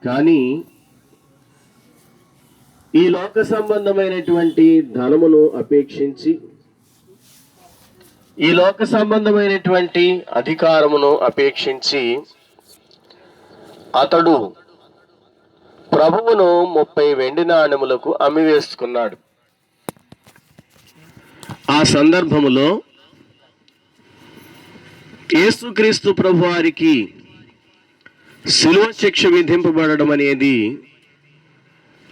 కానీ ఈ లోక సంబంధమైనటువంటి ధనమును అపేక్షించి, ఈ లోక సంబంధమైనటువంటి అధికారమును అపేక్షించి అతడు ప్రభువును 30 వెండి నాణెములకు అమ్మివేసుకున్నాడు. ఆ సందర్భములో యేసుక్రీస్తు ప్రభువారికి శిలువ శిక్ష విధింపబడడం అనేది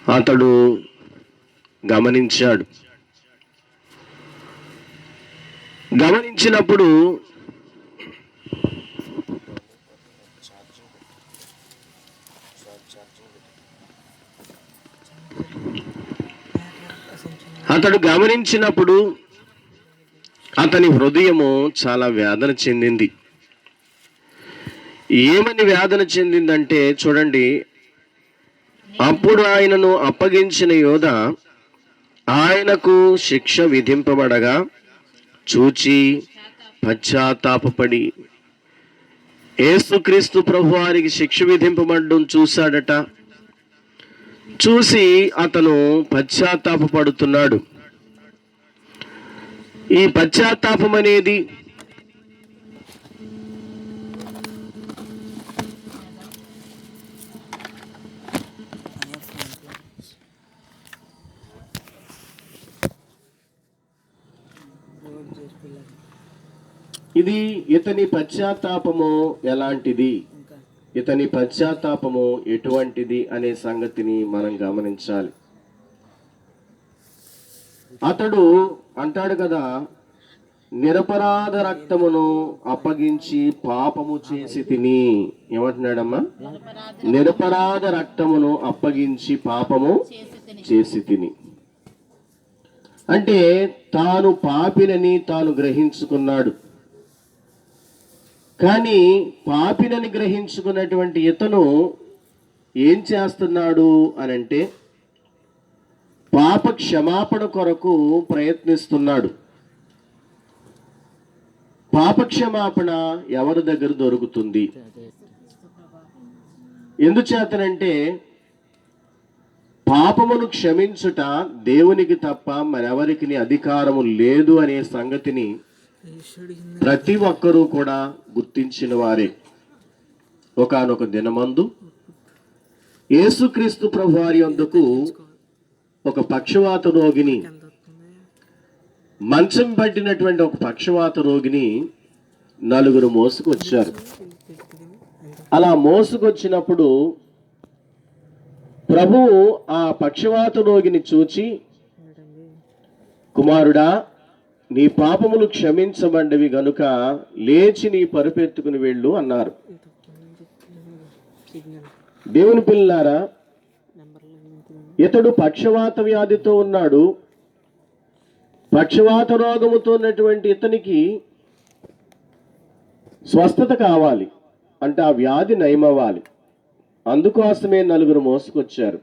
అతడు గమనించాడు. గమనించినప్పుడు అతని హృదయము చాలా వేదన చెందింది. ఏమని వేదన చెందిందంటే చూడండి, అప్పుడు ఆయనను అప్పగించిన యోధ ఆయనకు శిక్ష విధింపబడగా చూచి పశ్చాత్తాపపడి, యేసుక్రీస్తు ప్రభువారికి శిక్ష విధింపబడడం చూశాడట. చూసి అతను పశ్చాత్తాపపడుతున్నాడు. ఈ పశ్చాత్తాపం అనేది ఇది ఇతని పశ్చాత్తాపము ఎలాంటిది, ఇతని పశ్చాత్తాపము ఎటువంటిది అనే సంగతిని మనం గమనించాలి. అతడు అంటాడు కదా, నిరపరాధ రక్తమును అప్పగించి పాపము చేసి తిని. ఏమంటున్నాడమ్మా? నిరపరాధ రక్తమును అప్పగించి పాపము చేసి తిని. అంటే తాను పాపినని తాను గ్రహించుకున్నాడు. కానీ పాపినని గ్రహించుకున్నటువంటి ఇతను ఏం చేస్తున్నాడు అనంటే పాప క్షమాపణ కొరకు ప్రయత్నిస్తున్నాడు. పాప క్షమాపణ ఎవరి దగ్గర దొరుకుతుంది? ఎందుచేతనంటే పాపమును క్షమించుట దేవునికి తప్ప మరెవరికి అధికారము లేదు అనే సంగతిని ప్రతి ఒక్కరూ కూడా గుర్తించిన వారే. ఒకానొక దినమందు యేసుక్రీస్తు ప్రభువారి వద్దకు ఒక పక్షవాత రోగిని, మంచం పట్టినటువంటి ఒక పక్షవాత రోగిని 4 మోసుకొచ్చారు. అలా మోసుకొచ్చినప్పుడు ప్రభువు ఆ పక్షవాత రోగిని చూచి, కుమారుడా, నీ పాపములు క్షమించబడ్డవి గనుక లేచి నీ పరుపెత్తుకుని వెళ్ళు అన్నారు. దేవుని పిల్లారా, ఇతడు పక్షవాత వ్యాధితో ఉన్నాడు. పక్షవాత రోగముతో ఉన్నటువంటి ఇతనికి స్వస్థత కావాలి అంటే ఆ వ్యాధి నయమవ్వాలి. అందుకోసమే 4 మోసుకొచ్చారు.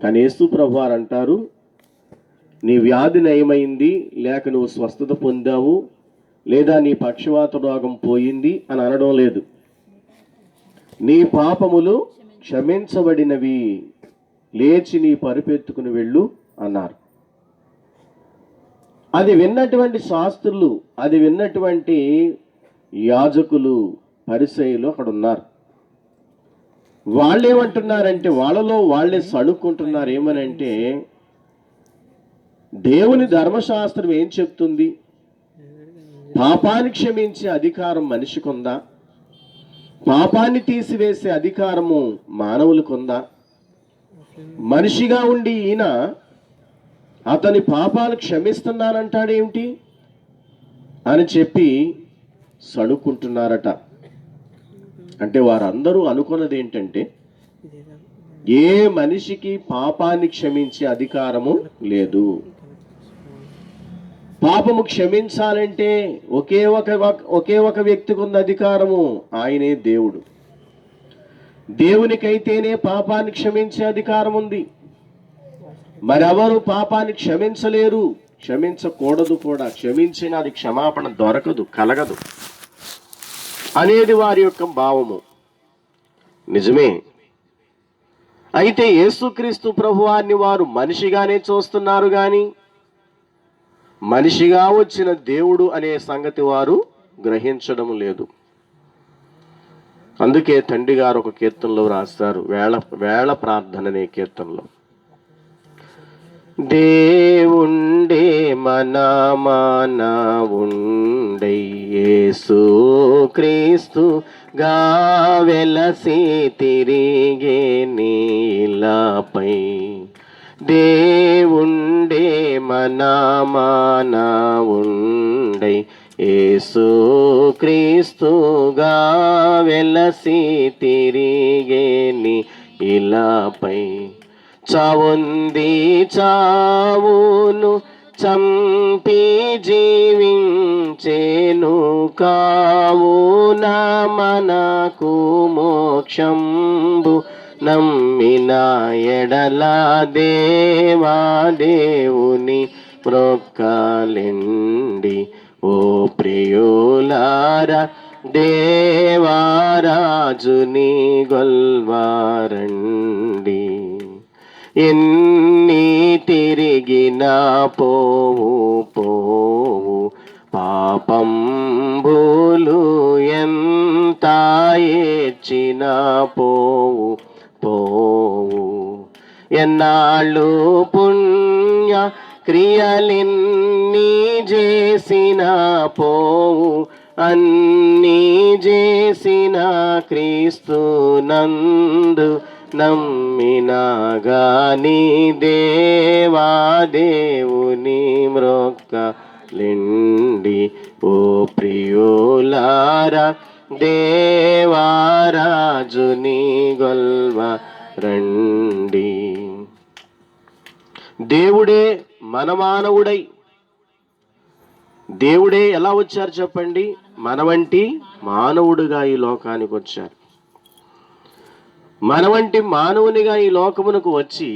కానీ యేసు ప్రభువారు అంటారు, నీ వ్యాధి నయమైంది, లేక నువ్వు స్వస్థత పొందావు, లేదా నీ పక్షవాత రోగం పోయింది అని అనడం లేదు. నీ పాపములు క్షమించబడినవి, లేచి నీ పరుపెత్తుకుని వెళ్ళు అన్నారు. అది విన్నటువంటి శాస్త్రులు, అది విన్నటువంటి యాజకులు, పరిసయ్యులు అక్కడ ఉన్నారు. వాళ్ళేమంటున్నారంటే, వాళ్ళలో వాళ్ళే సణుక్కుంటున్నారు. ఏమనంటే, దేవుని ధర్మశాస్త్రం ఏం చెప్తుంది? పాపాన్ని క్షమించే అధికారం మనిషికి ఉందా? పాపాన్ని తీసివేసే అధికారము మానవులకు ఉందా? మనిషిగా ఉండి ఈయన అతని పాపాలు క్షమిస్తున్నానంటాడేమిటి అని చెప్పి సణుక్కుంటున్నారట. అంటే వారందరూ అనుకున్నది ఏంటంటే, ఏ మనిషికి పాపాన్ని క్షమించే అధికారము లేదు. పాపము క్షమించాలంటే ఒకే ఒక వ్యక్తికి ఉన్న అధికారము, ఆయనే దేవుడు. దేవునికైతేనే పాపాన్ని క్షమించే అధికారం ఉంది. మరెవరు పాపాన్ని క్షమించలేరు, క్షమించకూడదు కూడా. క్షమించిన అది క్షమాపణ దొరకదు, కలగదు అనేది వారి యొక్క భావము. నిజమే. అయితే యేసుక్రీస్తు ప్రభువారిని వారు మనిషిగానే చూస్తున్నారు కానీ మనిషిగా వచ్చిన దేవుడు అనే సంగతి వారు గ్రహించడం లేదు. అందుకే తండ్రి గారు ఒక కీర్తనలో రాస్తారు, వేళ ప్రార్థన అనే కీర్తనలో, దేవుండే మన ఉండే యేసు క్రీస్తు వెలసి తిరిగే నీలపై, దేవుండే మన ఉండే యేసు క్రీస్తుగా వెలసి తిరిగే నీలపై, చావుంది చావును చంపి జీవించేను కావున మనకు మోక్షంబు నమ్మిన ఎడల దేవుని మ్రొక్కలెండి. ఓ ప్రియులారా దేవారాజుని గొల్వారండి. ఎన్ని తిరిగినా పోవు పాపంబులు, ఎంత ఏడ్చినా పోవు ఎన్నాళ్ళు పుణ్య క్రియలెన్ని చేసిన పోవు, అన్నీ చేసిన క్రీస్తు నందు నమ్మినా గాని దేవుని మ్రొక్కలెండి. ఓ ప్రియులారా దేవారాజుని గొల్వారండి. దేవుడే మన మానవుడై, దేవుడే ఎలా వచ్చారు చెప్పండి? మన వంటి మానవుడిగా ఈ లోకానికి వచ్చారు. మన వంటి మానవునిగా ఈ లోకమునకు వచ్చి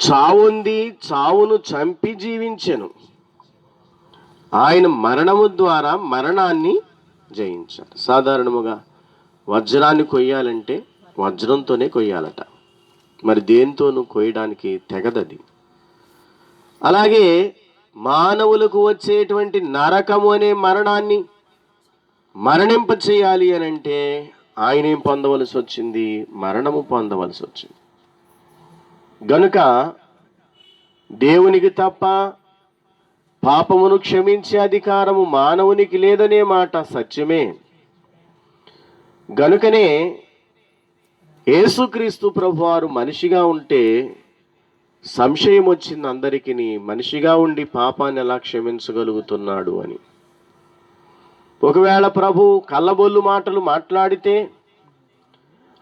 చావుంది, చావును చంపి జీవించెను. ఆయన మరణము ద్వారా మరణాన్ని జయించారు. సాధారణముగా వజ్రాన్ని కొయ్యాలంటే వజ్రంతోనే కొయ్యాలట, మరి దేంతోనూ కొయ్యడానికి తెగదది. అలాగే మానవులకు వచ్చేటువంటి నరకము అనే మరణాన్ని మరణింప చేయాలి అని అంటే ఆయన ఏం పొందవలసి వచ్చింది? మరణము పొందవలసి వచ్చింది. గనుక దేవునికి తప్ప పాపమును క్షమించే అధికారము మానవునికి లేదనే మాట సత్యమే. గనుకనే యేసుక్రీస్తు ప్రభువారు మనిషిగా ఉంటే సంశయం వచ్చింది అందరికీ, మనిషిగా ఉండి పాపాన్ని ఎలా క్షమించగలుగుతున్నాడు అని. ఒకవేళ ప్రభు కళ్ళబొల్లు మాటలు మాట్లాడితే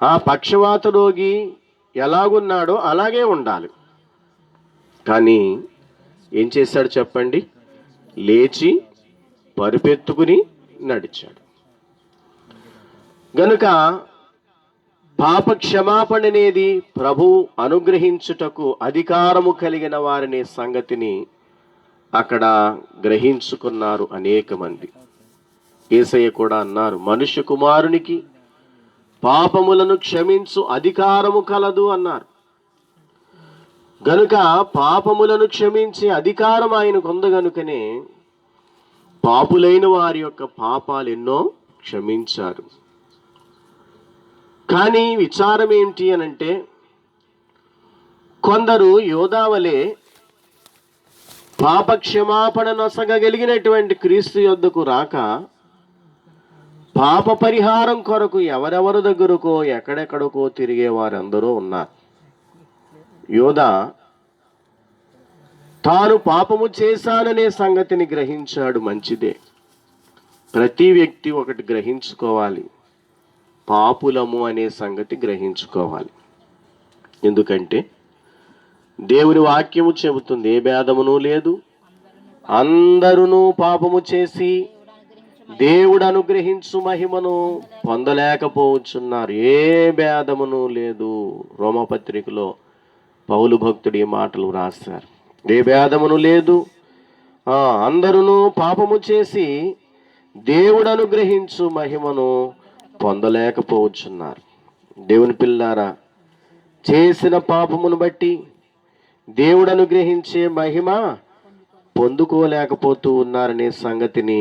ఆ పక్షవాత రోగి ఎలాగున్నాడో అలాగే ఉండాలి. కానీ ఏం చేశాడు చెప్పండి? లేచి పరుపెత్తుకుని నడిచాడు. గనుక పాప క్షమాపణ అనేది ప్రభు అనుగ్రహించుటకు అధికారము కలిగిన వారనే సంగతిని అక్కడ గ్రహించుకున్నారు అనేక మంది. యేసయ్య కూడా అన్నారు, మనుష్య కుమారునికి పాపములను క్షమించు అధికారము కలదు అన్నారు. గనుక పాపములను క్షమించే అధికారం ఆయనకు ఉంది. గనుకనే పాపులైన వారి యొక్క పాపాలు ఎన్నో క్షమించారు. కానీ విచారం ఏంటి అనంటే, కొందరు యోధావలే పాప క్షమాపణ నొసగలిగినటువంటి క్రీస్తు యొద్దకు రాక పాప పరిహారం కొరకు ఎవరెవరి దగ్గరకో ఎక్కడెక్కడికో తిరిగే వారందరూ ఉన్నారు. యోధా తాను పాపము చేశాననే సంగతిని గ్రహించాడు, మంచిదే. ప్రతి వ్యక్తి ఒకటి గ్రహించుకోవాలి, పాపులము అనే సంగతి గ్రహించుకోవాలి. ఎందుకంటే దేవుని వాక్యము చెబుతుంది, ఏ భేదమును లేదు, అందరూ పాపము చేసి దేవుడు అనుగ్రహించు మహిమను పొందలేకపోవచ్చున్నారు. ఏ భేదమును లేదు. రోమపత్రికలో పౌలు భక్తుడు ఈ మాటలు రాశారు. ఏ భేదమును లేదు, అందరూ పాపము చేసి దేవుడు అనుగ్రహించు మహిమను పొందలేకపోవచ్చున్నారు. దేవుని పిల్లారా, చేసిన పాపమును బట్టి దేవుడు అనుగ్రహించే మహిమ పొందుకోలేకపోతూ ఉన్నారనే సంగతిని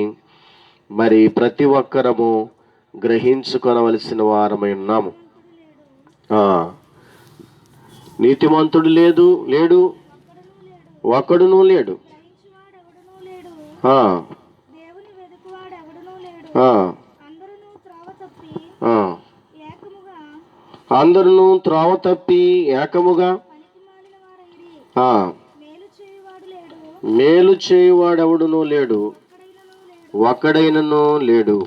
మరి ప్రతి ఒక్కరము గ్రహించుకొనవలసిన వారమై ఉన్నాము. నీతిమంతుడు లేడు, ఒక్కడునూ లేడు. అందరూ త్రోవ తప్పి ఏకముగా మేలు చేయువాడెవడునూ లేడు, ఒక్కడైనను లేడు.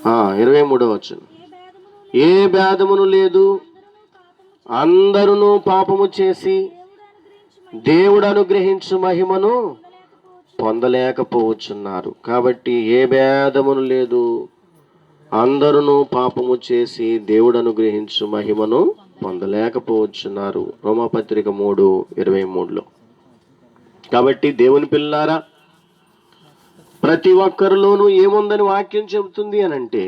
23వ వచనం, ఏ భేదమును లేదు, అందరూ పాపము చేసి దేవుడు అనుగ్రహించు మహిమను పొందలేకపోవచ్చున్నారు. కాబట్టి ఏ భేదమును లేదు, అందరూ పాపము చేసి దేవుడు అనుగ్రహించు మహిమను పొందలేకపోవచ్చున్నారు. రోమాపత్రిక 3:23లో. కాబట్టి దేవుని పిల్లారా, ప్రతి ఒక్కరిలోనూ ఏముందని వాక్యం చెబుతుంది అనంటే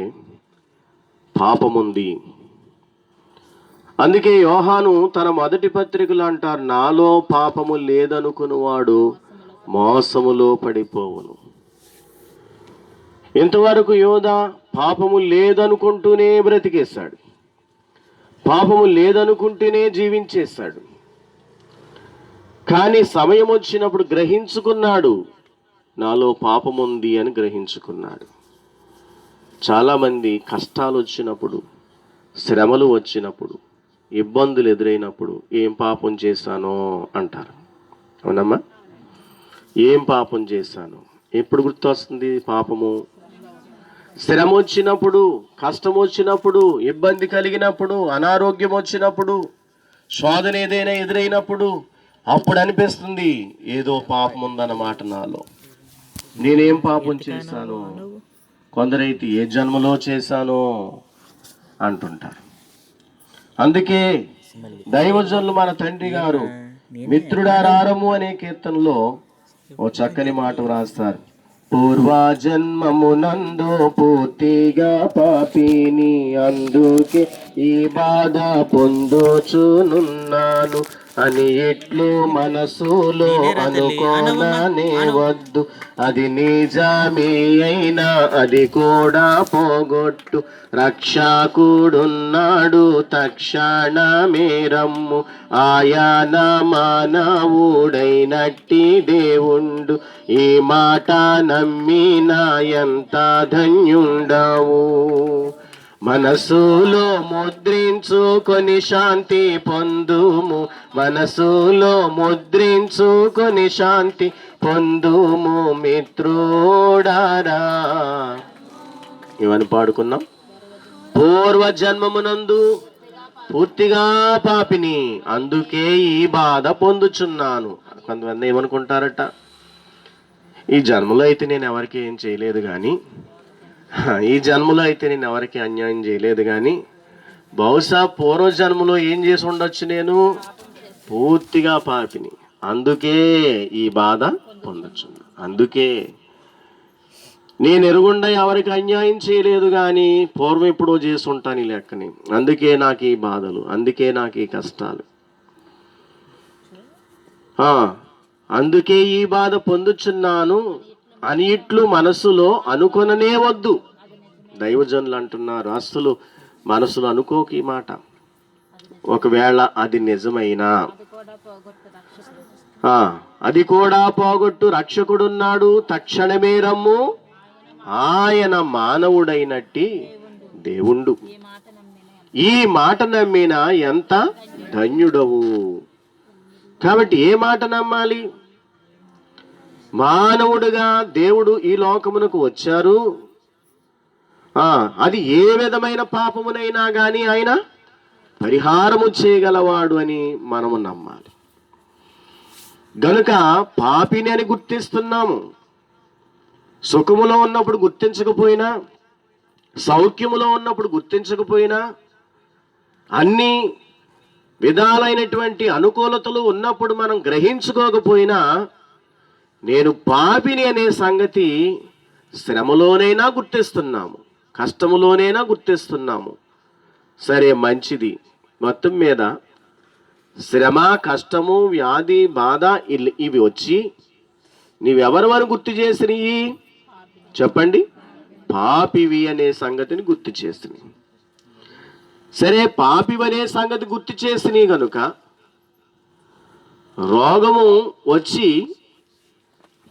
పాపముంది. అందుకే యోహాను తన మొదటి పత్రికలు అంటారు, నాలో పాపము లేదనుకునివాడు మోసములో పడిపోవును. ఇంతవరకు యోధా పాపము లేదనుకుంటూనే బ్రతికేశాడు, పాపము లేదనుకుంటూనే జీవించేశాడు. కానీ సమయం వచ్చినప్పుడు గ్రహించుకున్నాడు, నాలో పాపముంది అని గ్రహించుకున్నాడు. చాలామంది కష్టాలు వచ్చినప్పుడు, శ్రమలు వచ్చినప్పుడు, ఇబ్బందులు ఎదురైనప్పుడు ఏం పాపం చేశానో అంటారు. అవునమ్మా? ఏం పాపం చేశాను? ఎప్పుడు గుర్తొస్తుంది పాపము? శ్రమ వచ్చినప్పుడు, కష్టం వచ్చినప్పుడు, ఇబ్బంది కలిగినప్పుడు, అనారోగ్యం వచ్చినప్పుడు, శోధన ఏదైనా ఎదురైనప్పుడు అప్పుడు అనిపిస్తుంది ఏదో పాపం ఉందన్నమాట నాలో. నేనేం పాపం చేశాను? కొందరైతే ఏ జన్మలో చేశానో అంటుంటారు. అందుకే దైవజనులు మన తండ్రి గారు మిత్రుడారారము అనే కీర్తనలో ఓ చక్కని మాట వ్రాస్తారు. పూర్వజన్మమునందు పూర్తిగా పాపిని, అందుకే ఈ బాధ పొందుచునున్నాను అని ఇట్లు మనసులో అనుకోననే వద్దు. అది నిజమే అయినా అది కూడా పోగొట్టు, రక్షకుడున్నాడు తక్షణమే రమ్ము. ఆయన మానవుడైనట్టి దేవుండు, ఈ మాట నమ్మినా ఎంత ధన్యుండవు. మనసులో ముద్రించుకొని శాంతి పొందుము, మనసులో ముద్రించుకొని శాంతి పొందుము మిత్రుడారా. ఇవన్నీ పాడుకున్నాం. పూర్వజన్మమునందు పూర్తిగా పాపిని, అందుకే ఈ బాధ పొందుచున్నాను. కొంతమంది ఏమనుకుంటారట, ఈ జన్మలో అయితే నేను ఎవరికి ఏం చేయలేదు కానీ, ఈ జన్మలో అయితే నేను ఎవరికి అన్యాయం చేయలేదు కానీ, బహుశా పూర్వజన్మలో ఏం చేసి ఉండొచ్చు, నేను పూర్తిగా పాపిని, అందుకే ఈ బాధ పొందొచ్చు. అందుకే నేను ఎరుగుండా ఎవరికి అన్యాయం చేయలేదు కానీ పూర్వం ఎప్పుడో చేసి ఉంటాను ఈ లెక్కని, అందుకే నాకు ఈ బాధలు, అందుకే నాకు ఈ కష్టాలు, అందుకే ఈ బాధ పొందుచున్నాను అని ఇట్లు మనసులో అనుకొననే వద్దు. దైవజనులు అంటున్నారు, అసలు మనసులో అనుకోక ఈ మాట. ఒకవేళ అది నిజమైనా అది కూడా పోగొట్టు, రక్షకుడున్నాడు తక్షణమే రమ్ము, ఆయన మానవుడైనట్టి దేవుండు. ఈ మాట నమ్మినా ఎంత ధన్యుడవు. కాబట్టి ఏ మాట నమ్మాలి? మానవుడుగా దేవుడు ఈ లోకమునకు వచ్చారు, అది ఏ విధమైన పాపమునైనా కానీ ఆయన పరిహారము చేయగలవాడు అని మనము నమ్మాలి. గనుక పాపిని అని గుర్తిస్తున్నాము. సుఖములో ఉన్నప్పుడు గుర్తించకపోయినా, సౌఖ్యములో ఉన్నప్పుడు గుర్తించకపోయినా, అన్ని విధాలైనటువంటి అనుకూలతలు ఉన్నప్పుడు మనం గ్రహించుకోకపోయినా, నేను పాపిని అనే సంగతి శ్రమలోనైనా గుర్తిస్తున్నాము. కష్టములోనైనా గుర్తిస్తున్నాము. సరే, మంచిది. మొత్తం మీద శ్రమ, కష్టము, వ్యాధి, బాధ ఇవి వచ్చి నీవెవరెవరు గుర్తు చేసినవి చెప్పండి? పాపివి అనే సంగతిని గుర్తు చేసినవి. సరే, పాపివనే సంగతి గుర్తు చేసినవి కనుక రోగము వచ్చి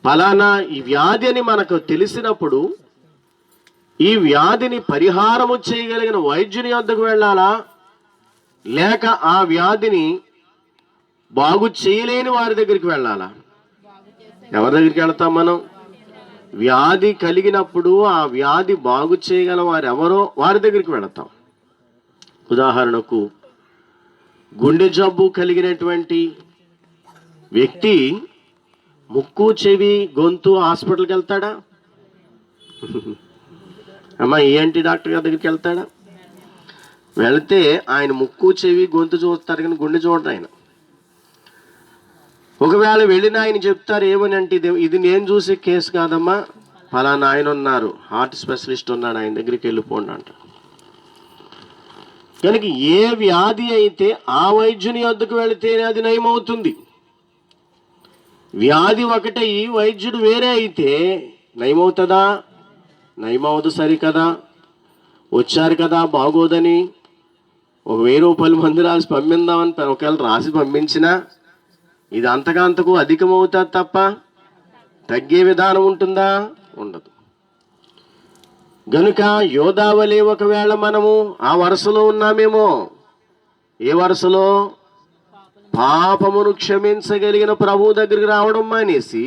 ఫలానా ఈ వ్యాధి అని మనకు తెలిసినప్పుడు ఈ వ్యాధిని పరిహారము చేయగలిగిన వైద్యుని వద్దకు వెళ్ళాలా, లేక ఆ వ్యాధిని బాగు చేయలేని వారి దగ్గరికి వెళ్ళాలా? ఎవరి దగ్గరికి వెళ్తాం మనం? వ్యాధి కలిగినప్పుడు ఆ వ్యాధి బాగు చేయగల వారు ఎవరో వారి దగ్గరికి వెళతాం. ఉదాహరణకు గుండె జబ్బు కలిగినటువంటి వ్యక్తి ముక్కు, చెవి, గొంతు హాస్పిటల్కి వెళ్తాడా? అమ్మా, ఏంటి డాక్టర్ గారి దగ్గరికి వెళ్తాడా? వెళితే ఆయన ముక్కు, చెవి, గొంతు చూస్తారు కానీ గుండె చూడరు ఆయన. ఒకవేళ వెళ్ళిన ఆయన చెప్తారు ఏమని అంటే, ఇది నేను చూసే కేసు కాదమ్మా, ఫలానా ఆయన ఉన్నారు, హార్ట్ స్పెషలిస్ట్ ఉన్నాడు, ఆయన దగ్గరికి వెళ్ళిపోండి అంట. కనుక ఏ వ్యాధి అయితే ఆ వైద్యుని వద్దకు వెళితేనే అది నయమవుతుంది. వ్యాధి ఒకటే, ఈ వైద్యుడు వేరే అయితే నయమవుతుందా? నయమవుదు. సరి కదా, వచ్చారు కదా బాగోదని ఒక 1000 రూపాయల మంది రాసి పంపిందామని ఒకవేళ రాసి పంపించినా ఇది అంతకు అధికమవుతుంది తప్ప తగ్గే విధానం ఉంటుందా? ఉండదు. గనుక యోధావలే ఒకవేళ మనము ఆ వరుసలో ఉన్నామేమో. ఏ వరుసలో? పాపమును క్షమించగలిగిన ప్రభువు దగ్గరికి రావడం మానేసి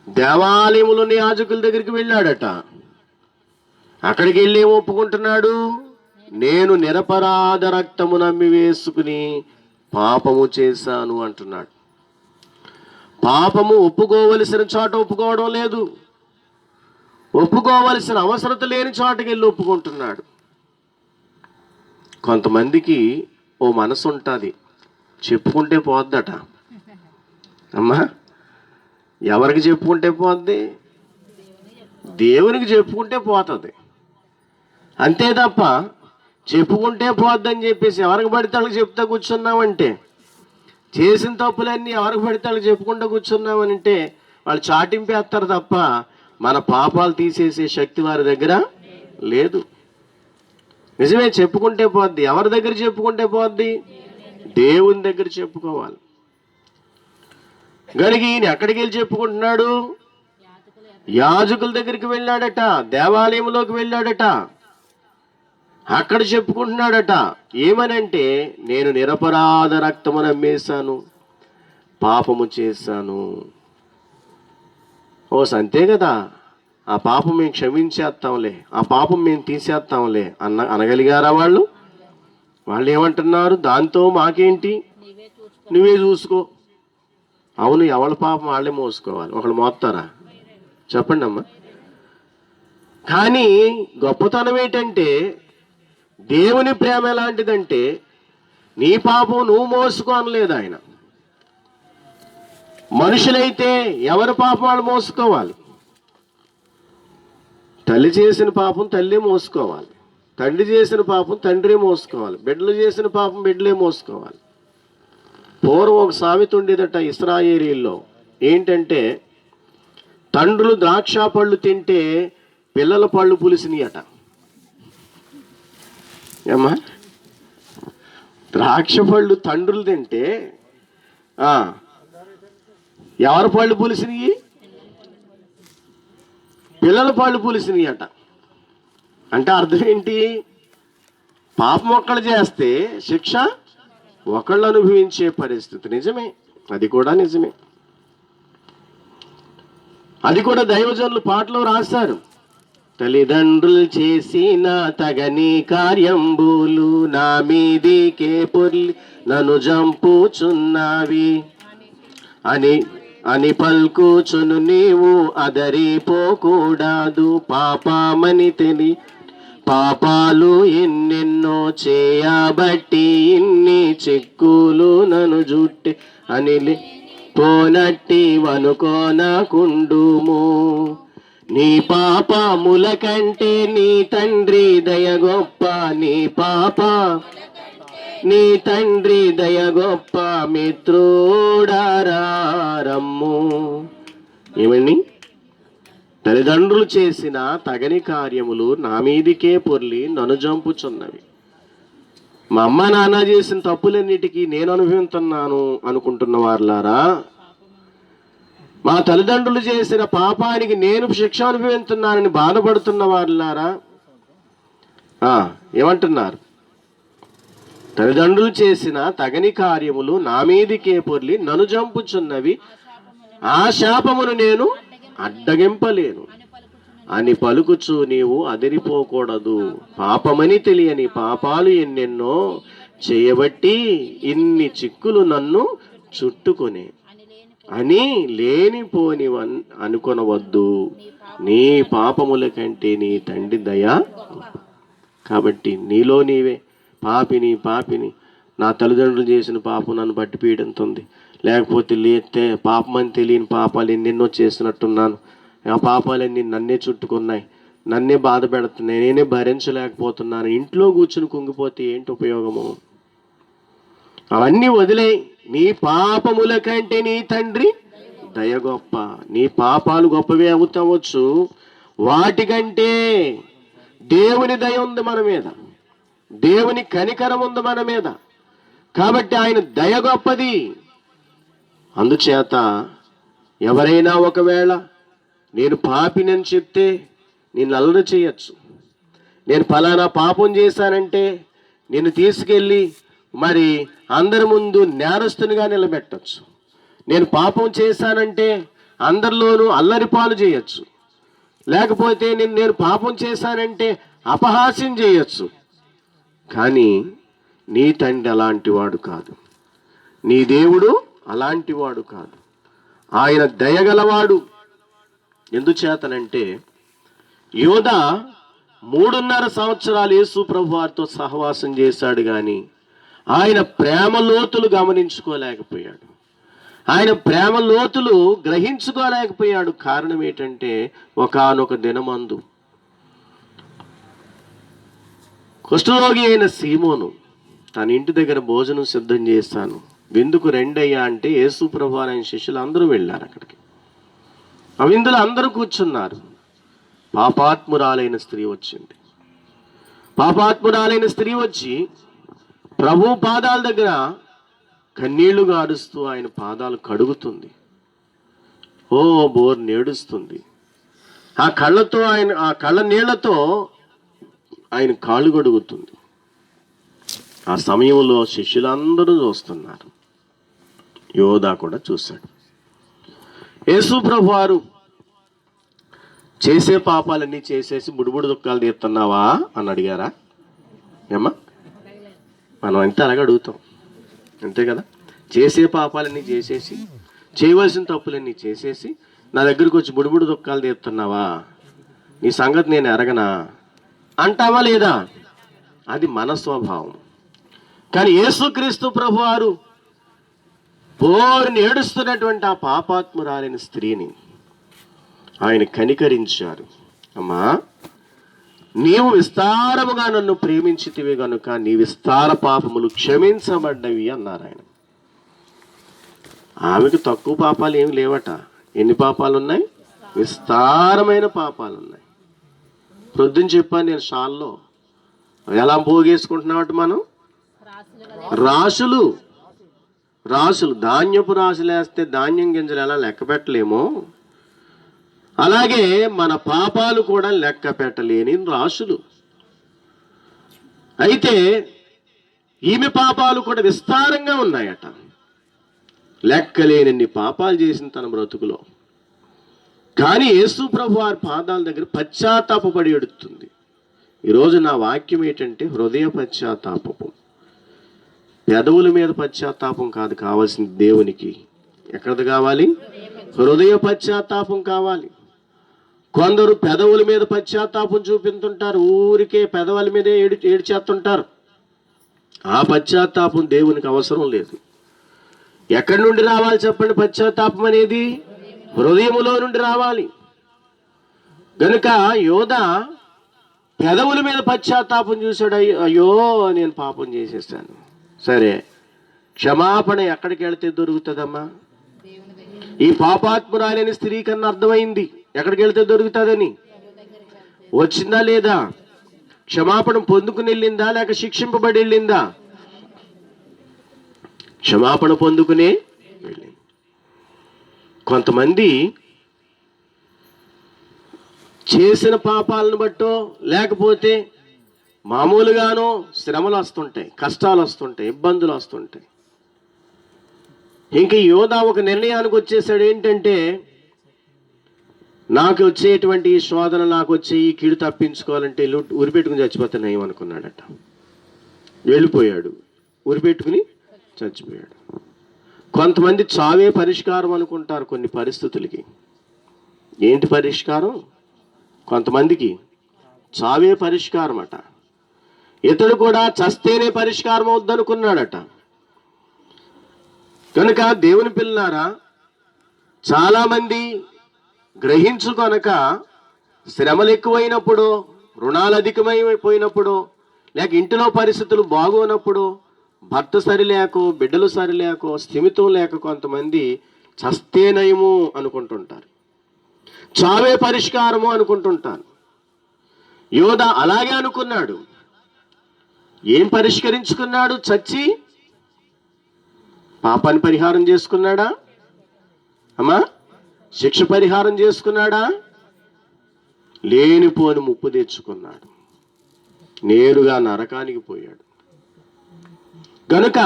దేవాలయములోని యాజకుల దగ్గరికి వెళ్ళాడట. అక్కడికి వెళ్ళి ఏం ఒప్పుకుంటున్నాడు? నేను నిరపరాధ రక్తము నమ్మి వేసుకుని పాపము చేశాను అంటున్నాడు. పాపము ఒప్పుకోవలసిన చోట ఒప్పుకోవడం లేదు, ఒప్పుకోవలసిన అవసరత లేని చోటకి వెళ్ళి ఒప్పుకుంటున్నాడు. కొంతమందికి ఓ మనసు ఉంటుంది, చెప్పుకుంటే పోద్దట. అమ్మా, ఎవరికి చెప్పుకుంటే పోద్ది? దేవునికి చెప్పుకుంటే పోతుంది. అంతే తప్ప చెప్పుకుంటే పోద్దని చెప్పేసి ఎవరికి పడితే వాళ్ళకి చెప్తా కూర్చున్నామంటే, చేసిన తప్పులన్నీ ఎవరికి పడితే వాళ్ళకి చెప్పుకుంటూ కూర్చున్నామనంటే వాళ్ళు చాటింపేస్తారు తప్ప మన పాపాలు తీసేసే శక్తి వారి దగ్గర లేదు. నిజమే, చెప్పుకుంటే పోద్ది. ఎవరి దగ్గర చెప్పుకుంటే పోద్ది? దేవుని దగ్గర చెప్పుకోవాలి. గనుక ఈయన ఎక్కడికి వెళ్ళి చెప్పుకుంటున్నాడు? యాజకుల దగ్గరికి వెళ్ళాడట, దేవాలయంలోకి వెళ్ళాడట. అక్కడ చెప్పుకుంటున్నాడట. ఏమనంటే, నేను నిరపరాధ రక్తము నమ్మేశాను, పాపము చేశాను. ఓ సంతే కదా, ఆ పాపం మేము క్షమించేస్తాంలే, ఆ పాపం మేము తీసేస్తాంలే అనగలిగారా వాళ్ళు? వాళ్ళు ఏమంటున్నారు? దాంతో మాకేంటి, నువ్వే చూసుకో. అవును, ఎవరి పాపం వాళ్ళే మోసుకోవాలి. ఒకళ్ళు మోస్తారా? చెప్పండి అమ్మా. కానీ గొప్పతనం ఏంటంటే, దేవుని ప్రేమ ఎలాంటిదంటే, నీ పాపం నువ్వు మోసుకో అనలేదు ఆయన. మనుషులైతే ఎవరి పాపం వాళ్ళు మోసుకోవాలి. తల్లి చేసిన పాపం తల్లి మోసుకోవాలి, తండ్రి చేసిన పాపం తండ్రి మోసుకోవాలి, బిడ్డలు చేసిన పాపం బిడ్డలే మోసుకోవాలి. పూర్వం ఒక సామెత ఉండేదట ఇశ్రాయేలీల్లో. ఏంటంటే, తండ్రులు ద్రాక్ష పళ్ళు తింటే పిల్లల పళ్ళు పులిసినాయట. ఏమ్మా, ద్రాక్ష పళ్ళు తండ్రులు తింటే ఎవరి పళ్ళు పులిసినాయి? పిల్లల పళ్ళు పులిసినాయి అట. అంటే అర్థం ఏంటి? పాపం ఒక్కళ్ళు చేస్తే శిక్ష ఒకళ్ళు అనుభవించే పరిస్థితి. నిజమే, అది కూడా నిజమే. అది కూడా దైవజనులు పాటలో రాశారు. తల్లిదండ్రులు చేసిన తగని కార్యంబులు నా మీదికే పొర్లి నన్ను జంపుచున్నావి అని అని పల్కుచును నీవు అదరిపోకూడదు పాపమని తెలి పాపాలు ఎన్నెన్నో చేయబట్టి ఇన్ని చిక్కులు నన్ను జుట్టి అని పోనట్టి వనుకోనకుండుము. నీ పాపముల కంటే నీ తండ్రి దయ గొప్ప, నీ తండ్రి దయ గొప్ప, మిత్రుడారా రమ్ము. ఏమండి? తల్లిదండ్రులు చేసిన తగని కార్యములు నా మీదికే పొర్లి నన్ను జంపుచున్నవి. మా అమ్మ నాన్న చేసిన తప్పులన్నిటికీ నేను అనుభవిస్తున్నాను అనుకుంటున్న వారులారా, మా తల్లిదండ్రులు చేసిన పాపానికి నేను శిక్ష అనుభవిస్తున్నానని బాధపడుతున్న వారులారా ఏమంటున్నారు? తల్లిదండ్రులు చేసిన తగని కార్యములు నా మీదికే పొర్లి నన్ను జంపుచున్నవి, ఆ శాపమును నేను అడ్డగింపలేను అని పలుకుచు నీవు అదిరిపోకూడదు. పాపమని తెలియని పాపాలు ఎన్నెన్నో చేయబట్టి ఇన్ని చిక్కులు నన్ను చుట్టుకొనే అని లేనిపోని అనుకొనవద్దు. నీ పాపముల కంటే నీ తండ్రి దయ. కాబట్టి నీలో నీవే పాపిని నా తల్లిదండ్రులు చేసిన పాపం నన్ను బట్టి పీడింతుంది, లేకపోతే లేతే పాపమని తెలియని పాపాలు ఎన్నెన్నో చేసినట్టున్నాను, ఆ పాపాలన్నీ నన్నే చుట్టుకున్నాయి, నన్నే బాధ పెడుతున్నాయి, నేనే భరించలేకపోతున్నాను, ఇంట్లో కూర్చుని కుంగిపోతే ఏంటి ఉపయోగము? అవన్నీ వదిలే. నీ పాపముల కంటే నీ తండ్రి దయ గొప్ప. నీ పాపాలు గొప్పవే అవుతావచ్చు, వాటికంటే దేవుని దయ ఉంది మన మీద, దేవుని కనికరం ఉంది మన మీద. కాబట్టి ఆయన దయ గొప్పది. అందుచేత ఎవరైనా ఒకవేళ నేను పాపినని చెప్తే నేను అల్లరి చేయొచ్చు, నేను ఫలానా పాపం చేశానంటే నేను తీసుకెళ్ళి మరి అందరి ముందు నేరస్తునిగా నిలబెట్టచ్చు, నేను పాపం చేశానంటే అందరిలోనూ అల్లరి పాలు చేయొచ్చు, లేకపోతే నేను పాపం చేశానంటే అపహాస్యం చేయొచ్చు. కానీ నీ తండ్రి అలాంటి వాడు కాదు, నీ దేవుడు అలాంటి వాడు కాదు. ఆయన దయగలవాడు. ఎందుచేతనంటే యోధా 3.5 సంవత్సరాలు యేసు ప్రభు వారితో సహవాసం చేశాడు, కానీ ఆయన ప్రేమ లోతులు గమనించుకోలేకపోయాడు, ఆయన ప్రేమ లోతులు గ్రహించుకోలేకపోయాడు. కారణం ఏంటంటే ఒకానొక దినమందు కుష్ఠరోగి అయిన సీమోను తన ఇంటి దగ్గర భోజనం సిద్ధం చేశాను, విందుకు రెండయ్యా అంటే యేసు ప్రభు ఆయన శిష్యులు అందరూ వెళ్ళారు అక్కడికి. ఆ విందులో అందరూ కూర్చున్నారు. పాపాత్మురాలైన స్త్రీ వచ్చింది. పాపాత్మురాలైన స్త్రీ వచ్చి ప్రభు పాదాల దగ్గర కన్నీళ్లు గారుస్తూ ఆయన పాదాలు కడుగుతుంది. ఓ బోర్ నేడుస్తుంది. ఆ కళ్ళ నీళ్లతో ఆయన కాళ్ళు కడుగుతుంది. ఆ సమయంలో శిష్యులందరూ చూస్తున్నారు, యోధా కూడా చూశాడు. యేసు ప్రభు వారు చేసే పాపాలన్నీ చేసేసి బుడిబుడి దుఃఖాలు తీస్తున్నావా అని అడిగారా? ఏమ్మా, మనం అంతే అలాగే అడుగుతాం, అంతే కదా? చేసే పాపాలన్నీ చేసేసి, చేయవలసిన తప్పులన్నీ చేసేసి నా దగ్గరికి వచ్చి బుడిబుడి దుఃఖాలు తీస్తున్నావా, నీ సంగతి నేను ఎరగనా అంటావా లేదా? అది మన స్వభావం. కానీ యేసుక్రీస్తు ప్రభు వారు బోరుని ఏడుస్తున్నటువంటి ఆ పాపాత్మురాలైన స్త్రీని ఆయన కనికరించారు. అమ్మా, నీవు విస్తారముగా నన్ను ప్రేమించితివి గనుక నీ విస్తార పాపములు క్షమించబడ్డవి అన్నారు ఆయన. ఆమెకు తక్కువ పాపాలు ఏమి లేవట. ఎన్ని పాపాలు ఉన్నాయి? విస్తారమైన పాపాలు ఉన్నాయి. ప్రొద్దున చెప్పాను నేను షాల్లో, ఎలా పోగేసుకుంటున్నామట మనం? రాసులు ధాన్యపు రాసులు వేస్తే ధాన్యం గింజలు ఎలా లెక్క పెట్టలేమో, అలాగే మన పాపాలు కూడా లెక్క పెట్టలేని రాసులు. అయితే ఈమె పాపాలు కూడా విస్తారంగా ఉన్నాయట. లెక్కలేనన్ని పాపాలు చేసిన తన బ్రతుకులో. కానీ యేసు ప్రభు వారి పాదాల దగ్గర పశ్చాత్తాపపడి ఎడుతుంది. ఈరోజు నా వాక్యం ఏంటంటే హృదయ పశ్చాత్తాపం. పెదవుల మీద పశ్చాత్తాపం కాదు కావాల్సింది దేవునికి. ఎక్కడది కావాలి? హృదయ పశ్చాత్తాపం కావాలి. కొందరు పెదవుల మీద పశ్చాత్తాపం చూపిస్తుంటారు, ఊరికే పెదవుల మీదే ఏడ్చేస్తుంటారు. ఆ పశ్చాత్తాపం దేవునికి అవసరం లేదు. ఎక్కడి నుండి రావాలి చెప్పండి? పశ్చాత్తాపం అనేది హృదయములో నుండి రావాలి. గనుక యోధ పెదవుల మీద పశ్చాత్తాపం చూశాడు. అయ్యో నేను పాపం చేసేసాను. సరే, క్షమాపణ ఎక్కడికి వెళితే దొరుకుతుందమ్మా? ఈ పాపాత్మురాలని స్త్రీ కన్నా అర్థమైంది ఎక్కడికి వెళితే దొరుకుతుందని. వచ్చిందా లేదా? క్షమాపణ పొందుకుని వెళ్ళిందా లేక శిక్షింపబడి వెళ్ళిందా? క్షమాపణ పొందుకునే వెళ్ళింది. కొంతమంది చేసిన పాపాలను బట్టో లేకపోతే మామూలుగానో శ్రమలు వస్తుంటాయి, కష్టాలు వస్తుంటాయి, ఇబ్బందులు వస్తుంటాయి. ఇంక యోధ ఒక నిర్ణయానికి వచ్చేసాడు. ఏంటంటే, నాకు వచ్చేటువంటి ఈ శోధన, నాకు వచ్చే ఈ కీడు తప్పించుకోవాలంటే ఉరిపెట్టుకుని చచ్చిపోతాను ఏమనుకున్నాడట. వెళ్ళిపోయాడు, ఉరిపెట్టుకుని చచ్చిపోయాడు. కొంతమంది చావే పరిష్కారం అనుకుంటారు కొన్ని పరిస్థితులకి. ఏంటి పరిష్కారం? కొంతమందికి చావే పరిష్కారం అట. ఇతడు కూడా చస్తేనే పరిష్కారం అవుద్దనుకున్నాడట. కనుక దేవుని పిల్లారా, చాలామంది గ్రహించుకొనక శ్రమలు ఎక్కువైనప్పుడు, రుణాలు అధికమైపోయినప్పుడు, లేక ఇంటిలో పరిస్థితులు బాగోనప్పుడు, భర్త సరిలేకో, బిడ్డలు సరిలేకో, స్థిమితం లేక కొంతమంది చస్తేనయము అనుకుంటుంటారు, చావే పరిష్కారము అనుకుంటుంటారు. యోధ అలాగే అనుకున్నాడు. ఏం పరిష్కరించుకున్నాడు? చచ్చి పాపాన్ని పరిహారం చేసుకున్నాడా అమ్మా? శిక్ష పరిహారం చేసుకున్నాడా? లేనిపోని ముప్పు తెచ్చుకున్నాడు, నేరుగా నరకానికి పోయాడు. గనుక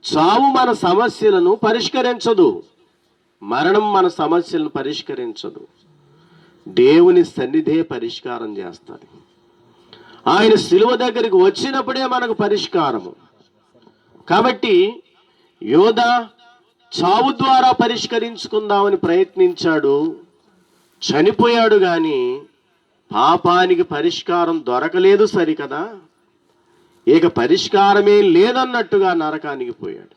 చావు మన సమస్యలను పరిష్కరించదు, మరణం మన సమస్యలను పరిష్కరించదు. దేవుని సన్నిధే పరిష్కారం చేస్తుంది. ఆయన శిలువ దగ్గరికి వచ్చినప్పుడే మనకు పరిష్కారము. కాబట్టి యోధ చావు ద్వారా పరిష్కరించుకుందామని ప్రయత్నించాడు, చనిపోయాడు. కానీ పాపానికి పరిష్కారం దొరకలేదు సరికదా, ఇక పరిష్కారమే లేదన్నట్టుగా నరకానికి పోయాడు.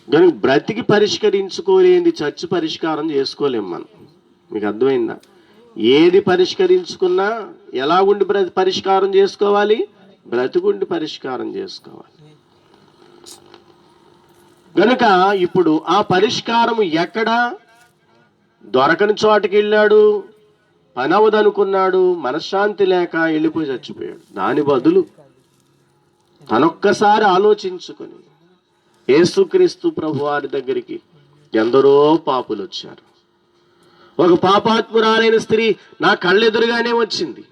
కనుక బ్రతికి పరిష్కరించుకోలేంది చచ్చి పరిష్కారం చేసుకోలేం మనం. మీకు అర్థమైందా? ఏది పరిష్కరించుకున్నా ఎలా ఉండి పరిష్కారం చేసుకోవాలి? బ్రతుకుండి పరిష్కారం చేసుకోవాలి. గనుక ఇప్పుడు ఆ పరిష్కారం ఎక్కడ? దొరకని చోటకి వెళ్ళాడు, పని అవదనుకున్నాడు, మనశ్శాంతి లేక వెళ్ళిపోయి చచ్చిపోయాడు. దాని బదులు తనొక్కసారి ఆలోచించుకొని యేసుక్రీస్తు ప్రభువారి దగ్గరికి ఎందరో పాపులు వచ్చారు. ఒక పాపాత్మురాలైన స్త్రీ నా కళ్ళెదురుగానే వచ్చింది.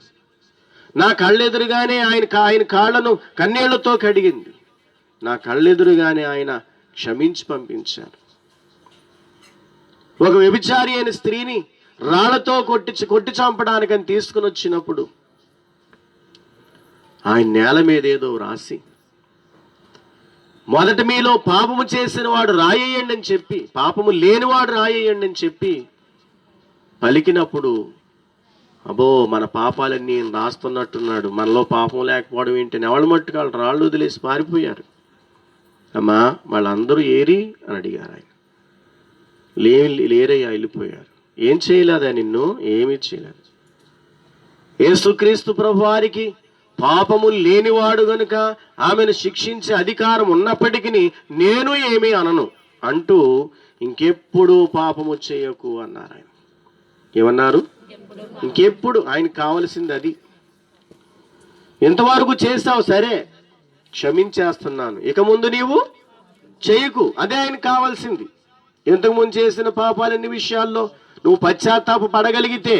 నా కళ్ళెదురుగానే ఆయన కాళ్ళను కన్నీళ్లతో కడిగింది. నా కళ్ళెదురుగానే ఆయన క్షమించి పంపించారు. ఒక వ్యభిచారి అయిన స్త్రీని రాళ్లతో కొట్టి చంపడానికని తీసుకుని వచ్చినప్పుడు ఆయన నేల మీద ఏదో రాసి, మొదట మీలో పాపము చేసిన వాడు రాయేయండి అని చెప్పి, పాపము లేనివాడు రాయేయండి అని చెప్పి పలికినప్పుడు, అబ్బో మన పాపాలన్నీ రాస్తున్నట్టున్నాడు, మనలో పాపం లేకపోవడం ఏంటి, ఎవరి మట్టుకు వాళ్ళు రాళ్ళు వదిలేసి పారిపోయారు. అమ్మా వాళ్ళందరూ ఏరి అని అడిగారు. ఆయన లేరయ్యా, వెళ్ళిపోయారు. ఏం చేయలేదా నిన్ను? ఏమీ చేయలేదు. యేసుక్రీస్తు ప్రభువారికి పాపము లేనివాడు గనుక ఆమెను శిక్షించే అధికారం ఉన్నప్పటికీ నేను ఏమీ అనను అంటూ ఇంకెప్పుడు పాపము చేయకు అన్నారు. ఆయన ఏమన్నారు? ఇంకెప్పుడు. ఆయనకు కావలసింది అది. ఎంతవరకు చేస్తావు? సరే క్షమించేస్తున్నాను, ఇక ముందు నీవు చేయకు. అదే ఆయనకు కావాల్సింది. ఇంతకుముందు చేసిన పాపాలన్ని విషయాల్లో నువ్వు పశ్చాత్తాప పడగలిగితే,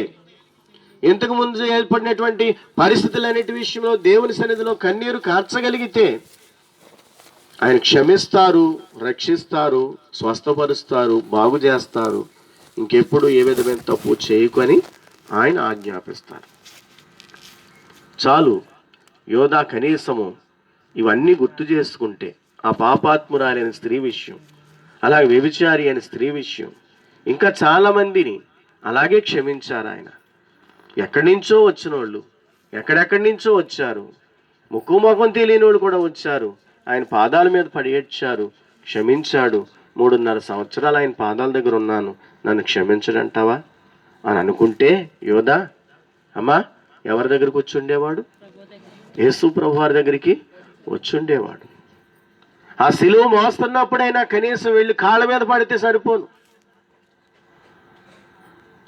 ఇంతకుముందు ఏర్పడినటువంటి పరిస్థితులన్నిటి విషయంలో దేవుని సన్నిధిలో కన్నీరు కార్చగలిగితే ఆయన క్షమిస్తారు, రక్షిస్తారు, స్వస్థపరుస్తారు, బాగు చేస్తారు. ఇంకెప్పుడు ఏ విధమైన తప్పు చేయకు అని ఆయన ఆజ్ఞాపిస్తారు. చాలు యోధ కనీసము ఇవన్నీ గుర్తు చేసుకుంటే, ఆ పాపాత్మురాలైన స్త్రీ విషయం, అలాగే వ్యభిచారి అయిన స్త్రీ విషయం, ఇంకా చాలామందిని అలాగే క్షమించారు ఆయన. ఎక్కడి నుంచో వచ్చిన వాళ్ళు, ఎక్కడెక్కడి నుంచో వచ్చారు, ముక్కు ముఖం తెలియని వాళ్ళు కూడా వచ్చారు. ఆయన పాదాల మీద పడి ఏడ్చారు, క్షమించాడు. 3.5 సంవత్సరాలు ఆయన పాదాల దగ్గర ఉన్నాను, నన్ను క్షమించడంటావా అని అనుకుంటే యోధా అమ్మా ఎవరి దగ్గరికి వచ్చి ఉండేవాడు? యేసు ప్రభు వారి దగ్గరికి వచ్చి ఉండేవాడు. ఆ సిలువ మోస్తున్నప్పుడైనా కనీసం వెళ్ళి కాళ్ళ మీద పడితే సరిపోను.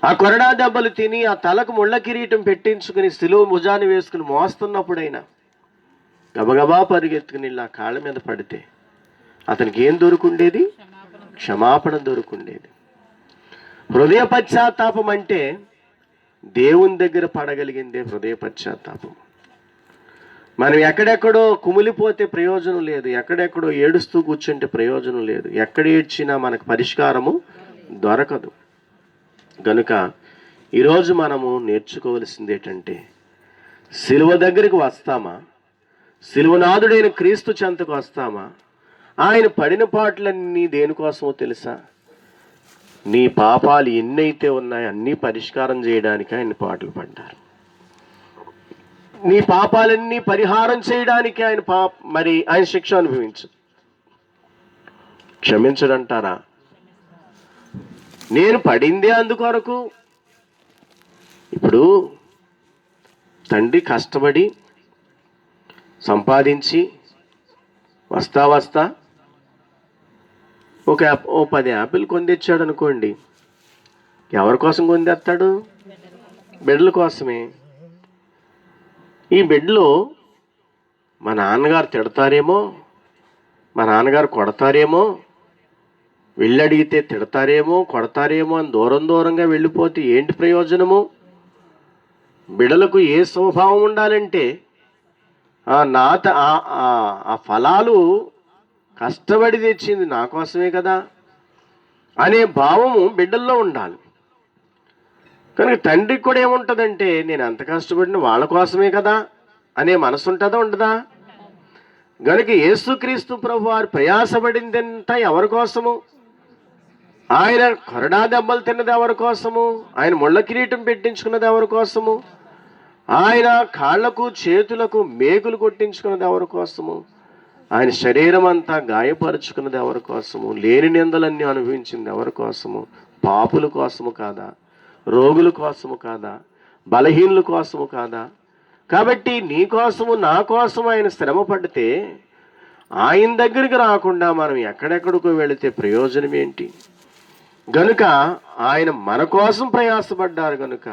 ఆ కొరడా దెబ్బలు తిని ఆ తలకు ముళ్ళ కిరీటం పెట్టించుకుని సిలువ భుజాన్ని వేసుకుని మోస్తున్నప్పుడైనా గబగబా పరిగెత్తుకుని ఇలా కాళ్ళ మీద పడితే అతనికి ఏం దొరుకుండేది? క్షమాపణ దొరుకుండేది. హృదయ పశ్చాత్తాపం అంటే దేవుని దగ్గర పడగలిగిందే హృదయ పశ్చాత్తాపం. మనం ఎక్కడెక్కడో కుమిలిపోతే ప్రయోజనం లేదు, ఎక్కడెక్కడో ఏడుస్తూ కూర్చుంటే ప్రయోజనం లేదు, ఎక్కడ ఏడ్చినా మనకు పరిష్కారము దొరకదు. కనుక ఈరోజు మనము నేర్చుకోవలసింది ఏంటంటే, సిలువ దగ్గరికి వస్తామా, సిలువనాథుడైన క్రీస్తు చెంతకు వస్తామా? ఆయన పడిన పాటలన్నీ దేనికోసమో తెలుసా? నీ పాపాలు ఎన్నైతే ఉన్నాయో అన్నీ పరిష్కారం చేయడానికి ఆయన పాటలు పడ్డారు. నీ పాపాలన్నీ పరిహారం చేయడానికి ఆయన ఆయన శిక్ష క్షమించడంటారా? నేను పడిందే అందుకొరకు. ఇప్పుడు తండ్రి కష్టపడి సంపాదించి వస్తా ఒక 10 యాపిల్ కొందెచ్చాడు అనుకోండి, ఎవరి కోసం కొందెత్తాడు? బిడ్డల కోసమే. ఈ బిడ్డలో మా నాన్నగారు తిడతారేమో, మా నాన్నగారు కొడతారేమో, వెళ్ళి అడిగితే తిడతారేమో కొడతారేమో అని దూరంగా వెళ్ళిపోతే ఏంటి ప్రయోజనము? బిడ్డలకు ఏ స్వభావం ఉండాలంటే ఆ ఫలాలు కష్టపడి తెచ్చింది నా కోసమే కదా అనే భావము బిడ్డల్లో ఉండాలి. కనుక తండ్రికి కూడా ఏముంటుందంటే, నేను అంత కష్టపడిన వాళ్ళ కోసమే కదా అనే మనసు ఉంటుందా ఉండదా? కనుక యేసుక్రీస్తు ప్రభు వారు ప్రయాసపడిందంతా ఎవరి కోసము? ఆయన కొరడా దెబ్బలు తిన్నది ఎవరి కోసము? ఆయన ముళ్ళ కిరీటం పెట్టించుకున్నది ఎవరి కోసము? ఆయన కాళ్లకు చేతులకు మేకులు కొట్టించుకున్నది ఎవరి కోసము? ఆయన శరీరం అంతా గాయపరుచుకున్నది ఎవరి కోసము? లేని నిందలన్నీ అనుభవించింది ఎవరి కోసము? పాపుల కోసము కాదా? రోగుల కోసము కాదా? బలహీనుల కోసము కాదా? కాబట్టి నీ కోసము నా కోసము ఆయన శ్రమ పడితే ఆయన దగ్గరికి రాకుండా మనం ఎక్కడెక్కడికో వెళితే ప్రయోజనం ఏంటి? గనుక ఆయన మన కోసం ప్రయాసపడ్డారు గనుక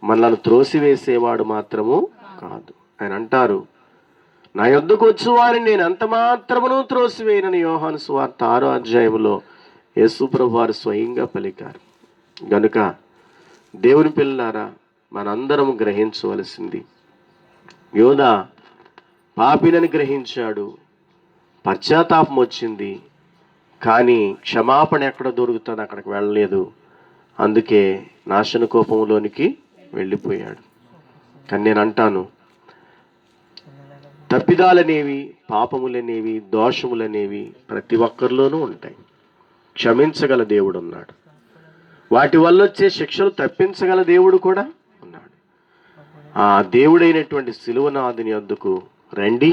మనల్ని త్రోసివేసేవాడు మాత్రము కాదు. ఆయన అంటారు, నా యొద్దకు వచ్చు వారిని నేను అంత మాత్రమును త్రోసివేయనని యోహాను సువార్త 6వ అధ్యాయంలో యేసు ప్రభు వారు స్వయంగా పలికారు. గనుక దేవుని పిల్లారా, మనందరం గ్రహించవలసింది, యోధా పాపినని గ్రహించాడు, పశ్చాత్తాపం వచ్చింది, కానీ క్షమాపణ ఎక్కడ దొరుకుతుంది అక్కడికి వెళ్ళలేదు. అందుకే నాశన కోపంలోనికి వెళ్ళిపోయాడు. కానీ నేను అంటాను, తప్పిదాలనేవి, పాపములనేవి, దోషములనేవి ప్రతి ఒక్కరిలోనూ ఉంటాయి. క్షమించగల దేవుడు ఉన్నాడు. వాటి వల్ల వచ్చే శిక్షలు తప్పించగల దేవుడు కూడా ఉన్నాడు. ఆ దేవుడైనటువంటి సిలువనాథుని వద్దకు రండి,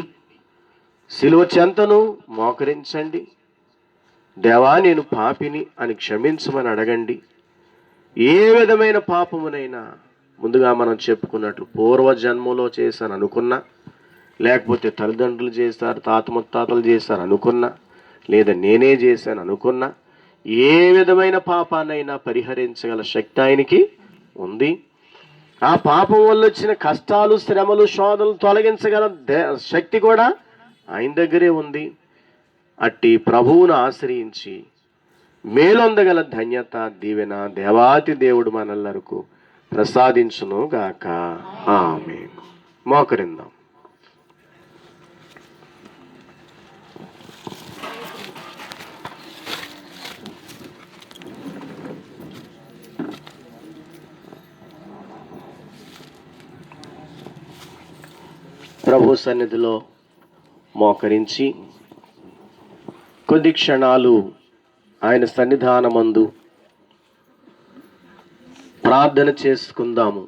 సిలువ చెంతను మోకరించండి, దేవా నేను పాపిని అని క్షమించమని అడగండి. ఏ విధమైన పాపమునైనా ముందుగా మనం చెప్పుకున్నట్లు పూర్వజన్మలో చేశాను అనుకున్నా, లేకపోతే తల్లిదండ్రులు చేశారు, తాత ముత్తాతలు చేశారు అనుకున్నా, లేదా నేనే చేశాను అనుకున్నా, ఏ విధమైన పాపాన్నైనా పరిహరించగల శక్తి ఆయనకి ఉంది. ఆ పాపం వల్ల వచ్చిన కష్టాలు, శ్రమలు, శోధనలు తొలగించగల శక్తి కూడా ఆయన దగ్గరే ఉంది. అట్టి ప్రభువును ఆశ్రయించి మేలొందగల ధన్యత, దీవెన దేవాతి దేవుడు మనల్లరకు ప్రసాదించును గాక. ఆమేన్. మోకరిందాం. ప్రభు సన్నిధిలో మోకరించి కొద్ది క్షణాలు ఆయన సన్నిధానమందు ప్రార్థన చేసుకుందాము.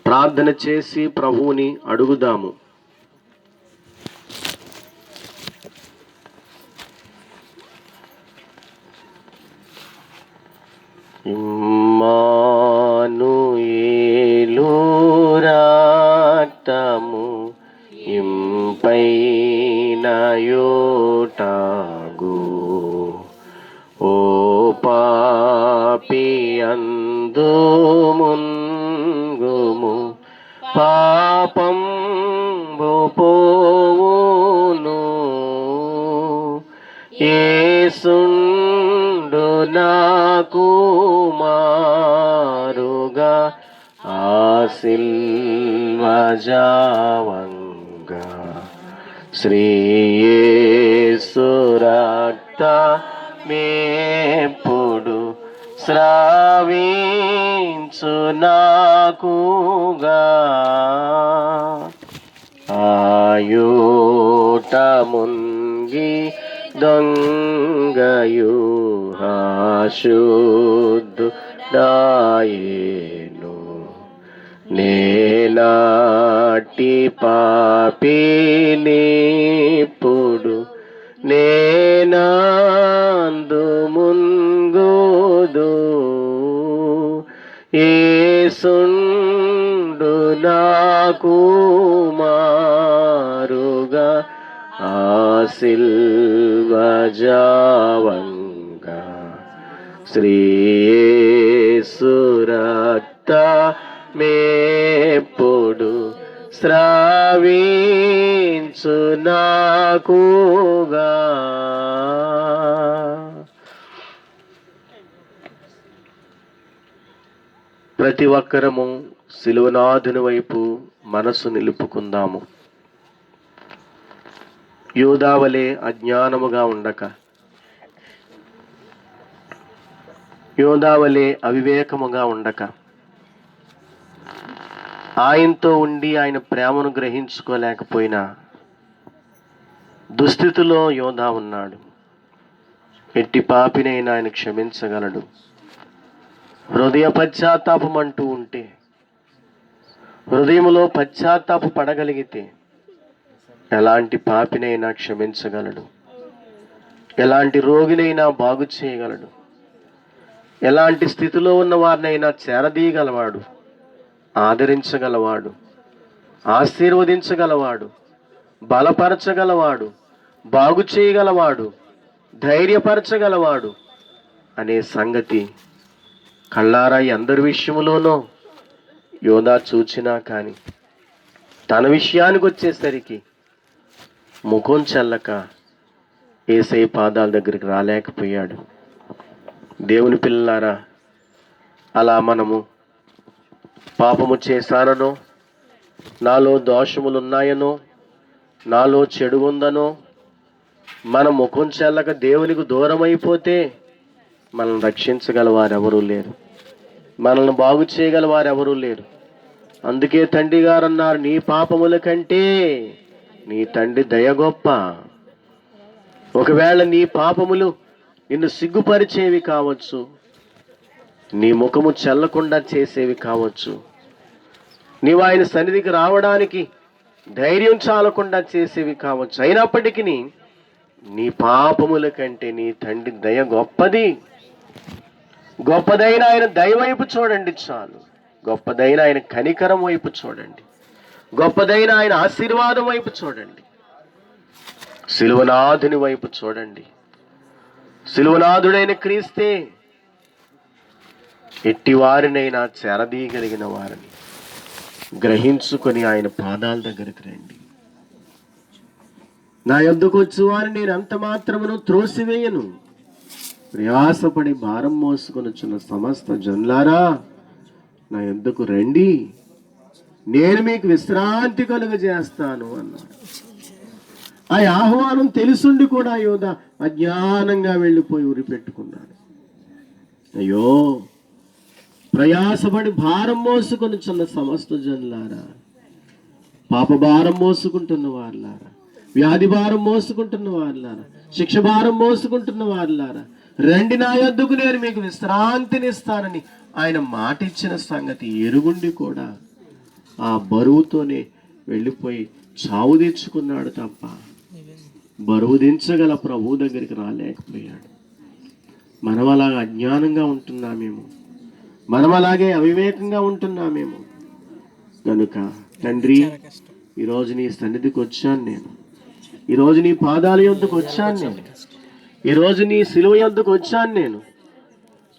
ప్రార్థన చేసి ప్రభువుని అడుగుదాము. రక్తము ఇంపైన యోటాగు ఓ పాపి అందు మున్గుము పాపం పోవును యేసుండు నాకు మారుగా ఆశీర్వజావంగా శ్రీ యేసు రక్త మేప్పుడు స్రావించు నాకుగా ఆయుట మున్గి దొంగయు శుద్ధుడాయేను నేనాటి పాపినిప్పుడు నేనందు మున్గుదు యేసుండు నాకు మారుగా ఆశీర్వజావంగా శ్రీ యేసు రక్త మేప్పుడు స్రావించు నాకుగా. ప్రతి ఒక్కరము సిలువనాథుని వైపు మనసు నిలుపుకుందాము. యూదావలే అజ్ఞానముగా ఉండక, యూదావలే అవివేకముగా ఉండక, ఆయనతో ఉండి ఆయన ప్రేమను గ్రహించుకోలేకపోయినా దుస్థితిలో యోధా ఉన్నాడు. ఎట్టి పాపినైనా ఆయన క్షమించగలడు. హృదయ పశ్చాత్తాపం అంటూ ఉంటే, హృదయంలో పశ్చాత్తాప పడగలిగితే ఎలాంటి పాపినైనా క్షమించగలడు. ఎలాంటి రోగినైనా బాగు చేయగలడు. ఎలాంటి స్థితిలో ఉన్న వారినైనా చేరదీయగలవాడు, ఆదరించగలవాడు, ఆశీర్వదించగలవాడు, బలపరచగలవాడు, బాగు చేయగలవాడు, ధైర్యపరచగలవాడు అనే సంగతి కళ్ళారా అందరి విషయంలోనూ యోధా చూచినా కానీ తన విషయానికి వచ్చేసరికి ముఖం చెల్లక యేసయ్య పాదాల దగ్గరికి రాలేకపోయాడు. దేవుని పిల్లలారా, అలా మనము పాపము చేశాననో, నాలో దోషములు ఉన్నాయనో, నాలో చెడు ఉందనో మన ముఖం చెల్లక దేవునికి దూరం అయిపోతే మనల్ని రక్షించగల వారెవరూ లేరు. మనల్ని బాగు చేయగల వారెవరూ లేరు. అందుకే తండ్రి గారు అన్నారు, నీ పాపముల కంటే నీ తండ్రి దయ గొప్ప. ఒకవేళ నీ పాపములు నిన్ను సిగ్గుపరిచేవి కావచ్చు, నీ ముఖము చెల్లకుండా చేసేవి కావచ్చు, నీవు ఆయన సన్నిధికి రావడానికి ధైర్యం చాలకుండా చేసేవి కావచ్చు. అయినప్పటికీ నీ పాపముల కంటే నీ తండ్రి దయ గొప్పది. గొప్పదైన ఆయన దయ వైపు చూడండి చాలు. గొప్పదైన ఆయన కనికరం వైపు చూడండి. గొప్పదైన ఆయన ఆశీర్వాదం వైపు చూడండి. సిలువనాథుని వైపు చూడండి. సిలువనాథుడైన క్రీస్తే ఎట్టి వారినైనా చేరదీయగలిగిన వారిని గ్రహించుకొని ఆయన పాదాల దగ్గరికి రండి. నా యొద్దకు వచ్చి వారిని నేను అంత మాత్రమును త్రోసివేయను. ప్రయాసపడి భారం మోసుకొనుచున్న సమస్త జనులారా నా యొద్దకు రండి, నేను మీకు విశ్రాంతి కలుగజేస్తాను అన్నాడు. ఆ ఆహ్వానం తెలుసుండి కూడా యోధ అజ్ఞానంగా వెళ్ళిపోయి ఉరి పెట్టుకున్నాడు. అయ్యో, ప్రయాసపడి భారం మోసుకొనుచున్న సమస్త జనులారా, పాప భారం మోసుకుంటున్న వారులారా, వ్యాధి భారం మోసుకుంటున్న వారులారా, శిక్ష భారం మోసుకుంటున్న వారులారా, రండి నా యొద్దకు, నేను మీకు విశ్రాంతినిస్తానని ఆయన మాట ఇచ్చిన సంగతి ఎరుగుండి కూడా ఆ బరువుతోనే వెళ్ళిపోయి చావు తెచ్చుకున్నాడు తప్ప బరువు దించగల ప్రభు దగ్గరికి రాలేకపోయాడు. మనం అలాగే అజ్ఞానంగా ఉంటున్నామేమో, మనం అలాగే అవివేకంగా ఉంటున్నామేమో. కనుక తండ్రి, ఈరోజు నీ సన్నిధికి వచ్చాను నేను, ఈరోజు నీ పాదాల యొద్దకు వచ్చాను నేను, ఈరోజు నీ సిలువ యొద్దకు వచ్చాను నేను.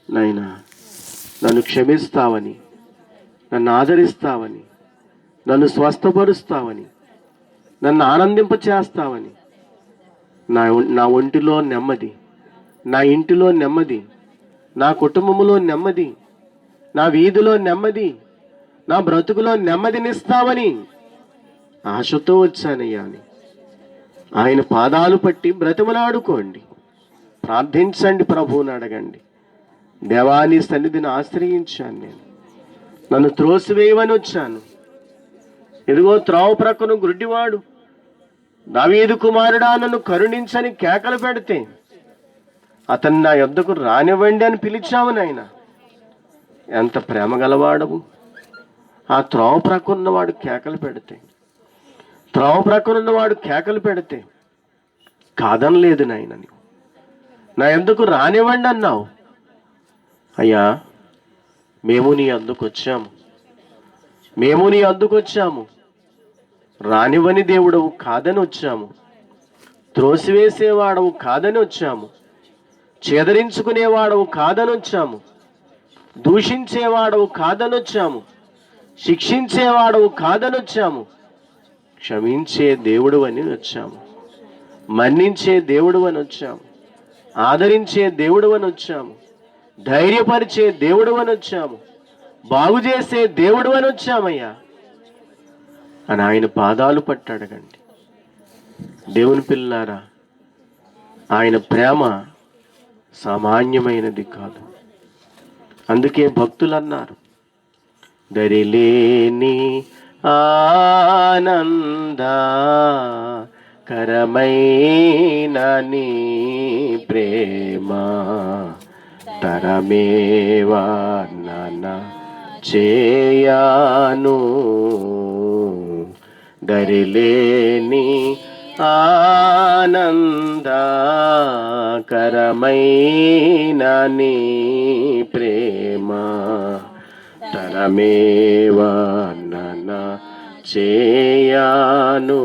నాయనా, నన్ను క్షమిస్తావని, నన్ను ఆదరిస్తావని, నన్ను స్వస్థపరుస్తావని, నన్ను ఆనందింప చేస్తావని, నా ఒంటిలో నెమ్మది, నా ఇంటిలో నెమ్మది, నా కుటుంబంలో నెమ్మది, నా వీధిలో నెమ్మది, నా బ్రతుకులో నెమ్మదినిస్తావని ఆశతో వచ్చానయ్యా అని ఆయన పాదాలు పట్టి బ్రతిమలాడుకోండి, ప్రార్థించండి, ప్రభువుని అడగండి. దేవాని సన్నిధిని ఆశ్రయించాను నేను, నన్ను త్రోసివేయమని వచ్చాను. ఇదిగో త్రోవ ప్రక్కన గుడ్డివాడు, దావీదు కుమారుడా నన్ను కరుణించని కేకలు పెడితే అతన్ని నా యొద్దకు రానివ్వండి అని పిలిచావు నాయన. ఎంత ప్రేమ గలవాడవు. ఆ త్రోవ ప్రక్కనున్నవాడు కేకలు పెడితే, త్రోవ ప్రక్కనున్నవాడు కేకలు పెడితే కాదనలేదు నాయన. నా యొద్దకు రానివ్వండి అన్నావు. అయ్యా, మేము నీ యొద్దకు వచ్చాము, మేము నీ యొద్దకు వచ్చాము. రానివ్వని దేవుడవు కాదని వచ్చాము, త్రోసివేసేవాడవు కాదని వచ్చాము, చేదరించుకునేవాడవు కాదని వచ్చాము, దూషించేవాడవు కాదని వచ్చాము, శిక్షించేవాడవు కాదని వచ్చాము, క్షమించే దేవుడు అని వచ్చాము, మన్నించే దేవుడు అని వచ్చాము, ఆదరించే దేవుడు అని వచ్చాము, ధైర్యపరిచే దేవుడు అని వచ్చాము, బాగు చేసే దేవుడు అని వచ్చామయ్యా అని ఆయన పాదాలు పట్టి అడగండి. దేవుని పిల్లారా, ఆయన ప్రేమ సామాన్యమైనది కాదు. అందుకే భక్తులు అన్నారు, దరిలేని ఆనందకరమైన నీ ప్రేమ తరమేవా నాన్న చేయను. దరిలేని ఆనందకరమైన నీ ప్రేమ తరమేవా నాన్న చేయను.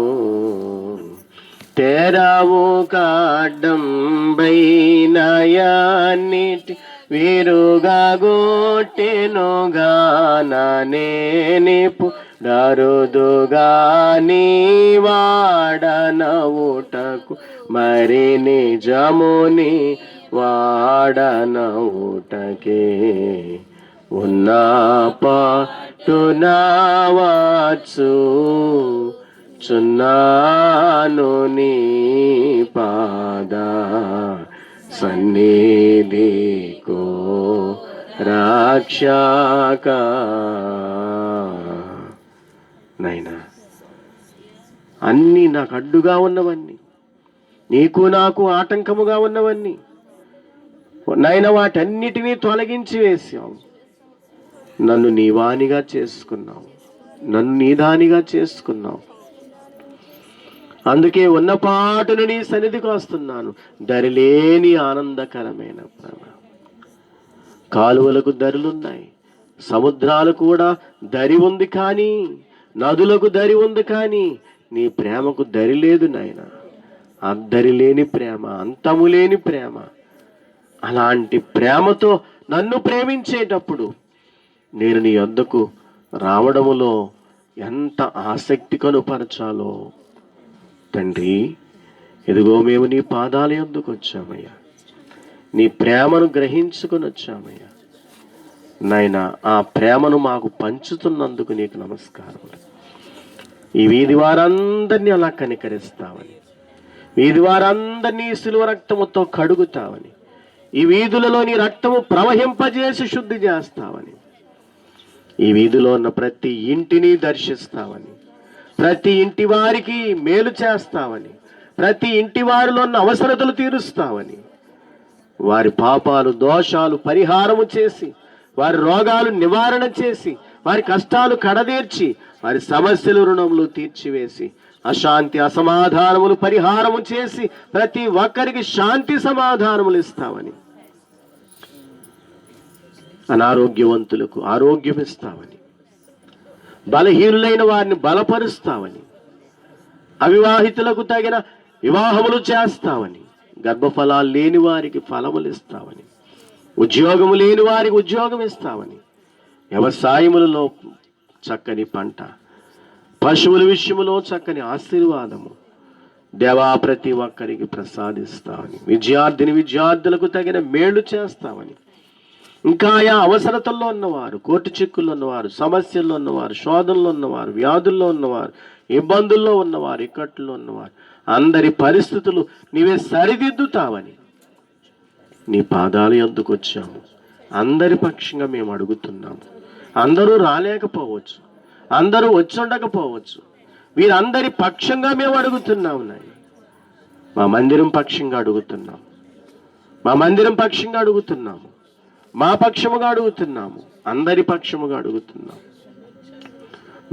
తెరవు కాడ్డంబైనయన్నిటి వీరుగా గొట్టెనుగానేనిపు దరుదుగా నీ వాడనవుటకు మరి నిజముని వాడనవుటకే ఉన్న పాటునవచ్చు చున్నాను నీ పాద సన్నిధికో రక్షక. నైనా, అన్నీ నాకు అడ్డుగా ఉన్నవన్నీ, నీకు నాకు ఆటంకముగా ఉన్నవన్నీ నైనా వాటన్నిటినీ తొలగించి వేసావు. నన్ను నీవానిగా చేసుకున్నావు, నన్ను నీదానిగా చేసుకున్నావు. అందుకే ఉన్నపాటును నీ సన్నిధికి వస్తున్నాను. దరిలేని ఆనందకరమైన ప్రేమ. కాలువలకు దరులున్నాయి, సముద్రాలు కూడా దరి ఉంది, కానీ నదులకు దరి ఉంది, కానీ నీ ప్రేమకు దరి లేదు నాయన. అద్దరి లేని ప్రేమ, అంతము లేని ప్రేమ. అలాంటి ప్రేమతో నన్ను ప్రేమించేటప్పుడు నేను నీ వద్దకు రావడములో ఎంత ఆసక్తి కనుపరచాలో తండ్రి. ఎదుగో మేము నీ పాదాల యొద్దకు వచ్చామయ్యా, నీ ప్రేమను గ్రహించుకొని వచ్చామయ్యా నాయనా. ఆ ప్రేమను మాకు పంచుతున్నందుకు నీకు నమస్కారములు. ఈ వీధి వారందరినీ అలా కనికరిస్తావని, వీధి వారందరినీ సిలువ రక్తముతో కడుగుతావని, ఈ వీధులలో నీ రక్తము ప్రవహింపజేసి శుద్ధి చేస్తావని, ఈ వీధిలో ఉన్న ప్రతి ఇంటిని దర్శిస్తావని, ప్రతి ఇంటి వారికి మేలు చేస్తావని, ప్రతి ఇంటి వారిలో ఉన్న అవసరతలు తీరుస్తావని, వారి పాపాలు దోషాలు పరిహారము చేసి, వారి రోగాలు నివారణ చేసి, వారి కష్టాలు కడదీర్చి, వారి సమస్యలు రుణములు తీర్చివేసి, అశాంతి అసమాధానములు పరిహారము చేసి ప్రతి ఒక్కరికి శాంతి సమాధానములు ఇస్తావని, అనారోగ్యవంతులకు ఆరోగ్యం ఇస్తావని, బలహీనులైన వారిని బలపరుస్తావని, అవివాహితులకు తగిన వివాహములు చేస్తావని, గర్భఫలాలు లేని వారికి ఫలములు ఇస్తావని, ఉద్యోగము లేని వారికి ఉద్యోగం ఇస్తావని, వ్యవసాయములలో చక్కని పంట, పశువుల విషయములో చక్కని ఆశీర్వాదము దేవా ప్రతి ఒక్కరికి ప్రసాదిస్తావని, విద్యార్థులకు తగిన మేలు చేస్తావని, ఇంకా ఆయా అవసరతల్లో ఉన్నవారు, కోర్టు చిక్కుల్లో ఉన్నవారు, సమస్యల్లో ఉన్నవారు, శోధనలో ఉన్నవారు, వ్యాధుల్లో ఉన్నవారు, ఇబ్బందుల్లో ఉన్నవారు, ఇక్కట్లో ఉన్నవారు, అందరి పరిస్థితులు నీవే సరిదిద్దుతావని నీ పాదాలు యొద్దకు వచ్చాము. అందరి పక్షంగా మేము అడుగుతున్నాము. అందరూ రాలేకపోవచ్చు, అందరూ వచ్చుండకపోవచ్చు, వీరందరి పక్షంగా మేము అడుగుతున్నాము నాయన. మా మందిరం పక్షంగా అడుగుతున్నాము, మా మందిరం పక్షంగా అడుగుతున్నాము, మా పక్షముగా అడుగుతున్నాము, అందరి పక్షముగా అడుగుతున్నాము.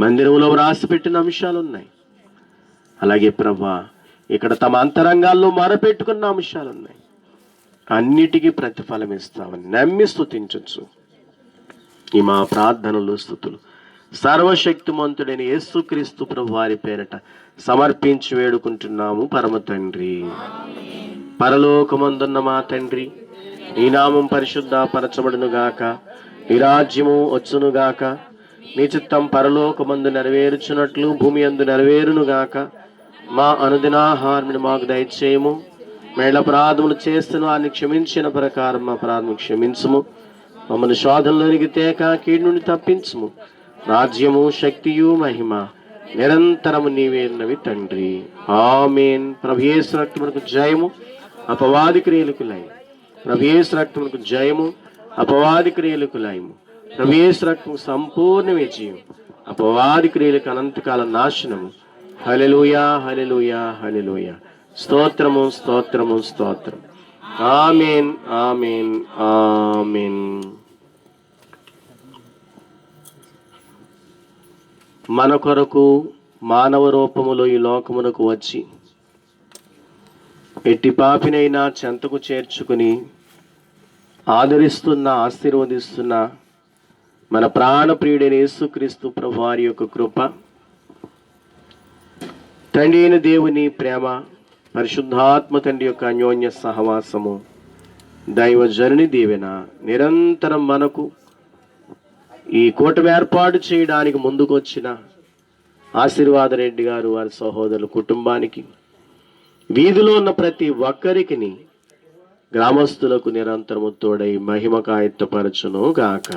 మందిరంలో రాసి పెట్టిన అంశాలు ఉన్నాయి. అలాగే ప్రభా, ఇక్కడ తమ అంతరంగాల్లో మొరపెట్టుకున్న అంశాలు ఉన్నాయి. అన్నిటికీ ప్రతిఫలం ఇస్తామని నమ్మి స్తుతించొచ్చు. ఈ మా ప్రార్థనలు, స్తుతులు సర్వశక్తిమంతుడైన యేసుక్రీస్తు ప్రభు వారి పేరట సమర్పించి వేడుకుంటున్నాము పరమ తండ్రి. పరలోకమందున్న మా తండ్రి, నీ నామం పరిశుద్ధపరచబడును గాక, నీ రాజ్యము వచ్చును గాక, నీ చిత్తం పరలోకమందు నెరవేర్చున్నట్లు భూమి యందు నెరవేరును గాక. మా అనుదినాహారమును మాకు దయచేయము. మేళ్ళ అపరాధములు చేస్తున్న వారిని క్షమించిన ప్రకారం మా అపరాధములు క్షమించుము. మమ్మల్ని శోధనలోనికి తేక కీడు నుండి తప్పించుము. రాజ్యము, శక్తియు, మహిమ నిరంతరము నీవేనవి తండ్రి. ఆమేన్. ప్రభు యేసు రక్తమునకు జయము, అపవాది క్రియలకు లయము. ప్రభు యేసు రక్తమునకు జయము, అపవాది క్రియలకు లయము. ప్రభు యేసు రక్తము సంపూర్ణ విజయం, అపవాది క్రియలకు అనంతకాల నాశనము. హల్లెలూయా, హల్లెలూయా, హల్లెలూయా. స్తోత్రము, స్తోత్రము, స్తోత్రం. ఆమేన్, ఆమేన్, ఆమేన్. మన కొరకు మానవ రూపములో ఈ లోకమునకు వచ్చి ఎట్టి పాపినైనా చెంతకు చేర్చుకుని ఆదరిస్తున్న, ఆశీర్వదిస్తున్న మన ప్రాణప్రియుడైన యేసుక్రీస్తు ప్రభు వారి యొక్క కృప, తండ్రి అయిన దేవుని ప్రేమ, పరిశుద్ధాత్మ తండ్రి యొక్క అన్యోన్య సహవాసము, దైవజనుని దీవెన నిరంతరం మనకు, ఈ కూటమి ఏర్పాటు చేయడానికి ముందుకు వచ్చిన ఆశీర్వాద రెడ్డి గారు, వారి సహోదరుల కుటుంబానికి, వీధిలో ఉన్న ప్రతి ఒక్కరికి, గ్రామస్తులకు నిరంతరము తోడై మహిమ కాయత్తపరచును గాక.